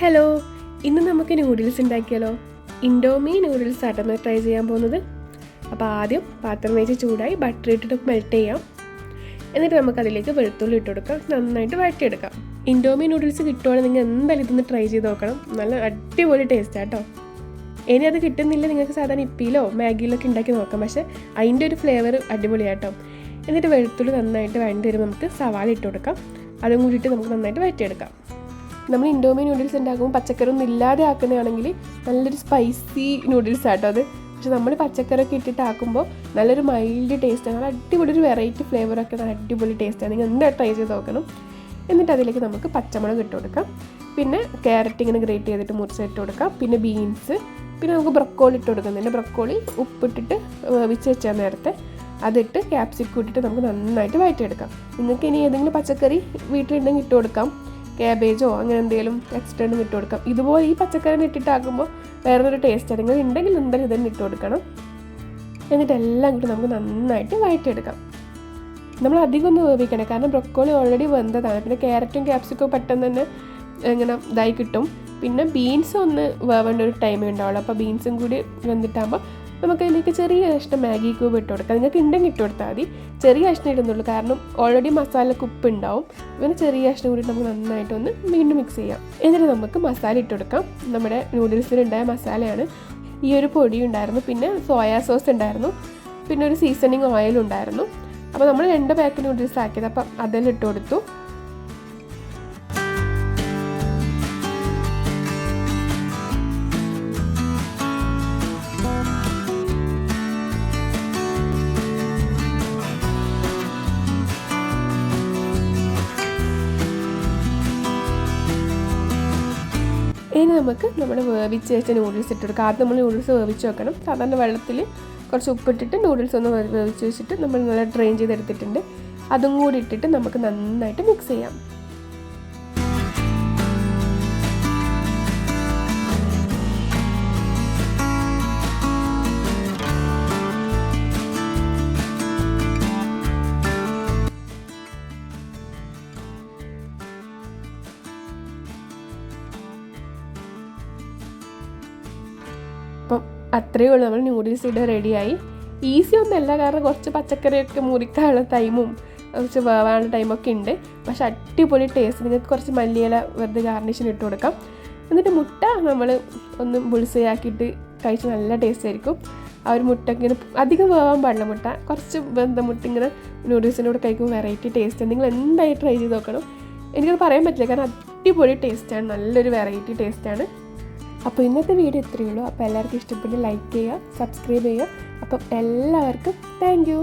Hello, ഇന്ന് നമുക്ക് noodles ഉണ്ടാക്കിയാലോ? ഇൻഡോമി നൂഡിൽസ് ആട്ടെന്ന് ട്രൈ ചെയ്യാൻ പോകുന്നത്. അപ്പോൾ ആദ്യം പാത്രം വെച്ച് ചൂടായി ബട്ടർ ഇട്ടിട്ട് മെൽറ്റ് ചെയ്യാം. എന്നിട്ട് നമുക്കതിലേക്ക് വെളുത്തുള്ളി ഇട്ട് കൊടുക്കാം, നന്നായിട്ട് വഴറ്റിയെടുക്കാം. ഇൻഡോമി നൂഡിൽസ് കിട്ടുവാണെങ്കിൽ നിങ്ങൾ എന്തായാലും ഇതൊന്ന് ട്രൈ ചെയ്ത് നോക്കണം. നല്ല അടിപൊളി ടേസ്റ്റാണ് കേട്ടോ. ഇനി അത് കിട്ടുന്നില്ല, നിങ്ങൾക്ക് സാധാരണ ഇപ്പിയിലോ മാഗിയിലൊക്കെ ഉണ്ടാക്കി നോക്കാം. പക്ഷേ അതിൻ്റെ ഒരു ഫ്ലേവർ അടിപൊളിയാട്ടോ. എന്നിട്ട് വെളുത്തുള്ളി നന്നായിട്ട് വഴണ്ടി വരുമ്പോൾ നമുക്ക് സവാള ഇട്ട് കൊടുക്കാം. അതും കൂടിയിട്ട് നമുക്ക് നന്നായിട്ട് വഴറ്റിയെടുക്കാം. നമ്മൾ ഇൻഡോമി നൂഡിൽസ് ഉണ്ടാക്കുമ്പോൾ പച്ചക്കറിയൊന്നും ഇല്ലാതെ ആക്കുന്നതാണെങ്കിൽ നല്ലൊരു സ്പൈസി നൂഡിൽസ് ആട്ടോ അത്. പക്ഷെ നമ്മൾ പച്ചക്കറിയൊക്കെ ഇട്ടിട്ട് ആക്കുമ്പോൾ നല്ലൊരു മൈൽഡ് ടേസ്റ്റാണ്, നല്ല അടിപൊളി ഒരു വെറൈറ്റി ഫ്ലേവറൊക്കെ നല്ല അടിപൊളി ടേസ്റ്റാണ്. നിങ്ങൾ എന്താ ട്രൈ ചെയ്ത് നോക്കണം. എന്നിട്ട് അതിലേക്ക് നമുക്ക് പച്ചമുളക് ഇട്ട് കൊടുക്കാം. പിന്നെ ക്യാരറ്റ് ഇങ്ങനെ ഗ്രേറ്റ് ചെയ്തിട്ട് മുറിച്ചിട്ട് കൊടുക്കാം. പിന്നെ ബീൻസ്, പിന്നെ നമുക്ക് ബ്രൊക്കോളി ഇട്ട് കൊടുക്കുന്നുണ്ട്. ബ്രൊക്കോളി ഉപ്പിട്ടിട്ട് വേവിച്ച് വെച്ചാൽ നേരത്തെ അതിട്ട് ക്യാപ്സിക്കം ഇട്ടിട്ട് നമുക്ക് നന്നായിട്ട് വഴറ്റിയെടുക്കാം. നിങ്ങൾക്ക് ഇനി ഏതെങ്കിലും പച്ചക്കറി വീട്ടിലുണ്ടെങ്കിൽ ഇട്ട് കൊടുക്കാം. ക്യാബേജോ അങ്ങനെ എന്തെങ്കിലും എക്സ്ട്രാ ഇട്ട് കൊടുക്കാം. ഇതുപോലെ ഈ പച്ചക്കറി ഇട്ടിട്ടാക്കുമ്പോൾ വേറൊരു ടേസ്റ്റാണ്. നിങ്ങൾ ഉണ്ടെങ്കിൽ എന്തായാലും ഇതന്നെ ഇട്ട് കൊടുക്കണം. എന്നിട്ട് എല്ലാം കൂടി നമുക്ക് നന്നായിട്ട് വഴറ്റിയെടുക്കാം. നമ്മൾ അധികം ഒന്ന് വേവിക്കണം, കാരണം ബ്രൊക്കോളി ഓൾറെഡി വെന്തതാണ്. പിന്നെ ക്യാരറ്റും ക്യാപ്സിക്കവും പെട്ടെന്ന് തന്നെ ഇങ്ങനെ ഇതായി കിട്ടും. പിന്നെ ബീൻസ് ഒന്ന് വേവേണ്ട ഒരു ടൈമേ ഉണ്ടാവുള്ളൂ. അപ്പോൾ ബീൻസും കൂടി വെന്തിട്ടാകുമ്പോൾ നമുക്ക് ഇതിലേക്ക് ചെറിയ കഷ്ണം മാഗി ക്യൂബ് ഇട്ട് കൊടുക്കാം. നിങ്ങൾക്ക് ഉണ്ടെങ്കിൽ ഇട്ട് കൊടുത്താൽ മതി. ചെറിയ കഷ്ണം ഇടുന്നുള്ളൂ, കാരണം ഓൾറെഡി മസാലക്ക് ഉപ്പ് ഉണ്ടാവും. അങ്ങനെ ചെറിയ കഷ്ണം കൂടി നമുക്ക് നന്നായിട്ടൊന്ന് വീണ്ടും മിക്സ് ചെയ്യാം. എന്നിട്ട് നമുക്ക് മസാല ഇട്ട് കൊടുക്കാം. നമ്മുടെ നൂഡിൽസിനുണ്ടായ മസാലയാണ്. ഈ ഒരു പൊടി ഉണ്ടായിരുന്നു, പിന്നെ സോയാ സോസ് ഉണ്ടായിരുന്നു, പിന്നെ ഒരു സീസണിങ് ഓയിലും ഉണ്ടായിരുന്നു. അപ്പോൾ നമ്മൾ 2 പാക്ക് നൂഡിൽസ് ആക്കിയത്, അപ്പം അതെല്ലാം ഇട്ട് കൊടുത്തു. ഇനി നമുക്ക് നമ്മൾ വേവിച്ച് വെച്ച നൂഡിൽസ് ഇട്ട് കൊടുക്കാം. ആദ്യം നമ്മൾ നൂഡിൽസ് വേവിച്ച് വെക്കണം. സാധാരണ വെള്ളത്തിൽ കുറച്ച് ഉപ്പിട്ടിട്ട് നൂഡിൽസ് ഒന്ന് വേവിച്ച് വെച്ചിട്ട് നമ്മൾ നല്ല ഡ്രെയിൻ ചെയ്തെടുത്തിട്ടുണ്ട്. അതും കൂടി ഇട്ടിട്ട് നമുക്ക് നന്നായിട്ട് മിക്സ് ചെയ്യാം. അപ്പം അത്രയേ ഉള്ളൂ, നമ്മൾ നൂഡിൽസ് ഇവിടെ റെഡിയായി. ഈസി ഒന്നുമല്ല, കാരണം കുറച്ച് പച്ചക്കറിയൊക്കെ മുറിക്കാനുള്ള ടൈമും കുറച്ച് വേവാനുള്ള ടൈമൊക്കെ ഉണ്ട്. പക്ഷെ അടിപൊളി ടേസ്റ്റ്. നിങ്ങൾക്ക് കുറച്ച് മല്ലിയില വെറുതെ ഗാർണിഷിന് ഇട്ട് കൊടുക്കാം. എന്നിട്ട് മുട്ട നമ്മൾ ഒന്ന് ബുൾസയാക്കിയിട്ട് കഴിച്ച് നല്ല ടേസ്റ്റ് ആയിരിക്കും. ആ ഒരു മുട്ട ഇങ്ങനെ അധികം വേവാൻ പാടില്ല. മുട്ട കുറച്ച് വെന്ത മുട്ട ഇങ്ങനെ നൂഡിൽസിൻ്റെ കൂടെ കഴിക്കുമ്പോൾ വെറൈറ്റി ടേസ്റ്റ്. നിങ്ങൾ എന്തായാലും ട്രൈ ചെയ്ത് നോക്കണം. എനിക്കത് പറയാൻ പറ്റില്ല, കാരണം അടിപൊളി ടേസ്റ്റാണ്, നല്ലൊരു വെറൈറ്റി ടേസ്റ്റാണ്. അപ്പോൾ ഇന്നത്തെ വീഡിയോ ഇത്രയേ ഉള്ളൂ. അപ്പോൾ എല്ലാവർക്കും ഇഷ്ടപ്പെട്ട് ലൈക്ക് ചെയ്യുക, സബ്സ്ക്രൈബ് ചെയ്യുക. അപ്പം എല്ലാവർക്കും താങ്ക് യു.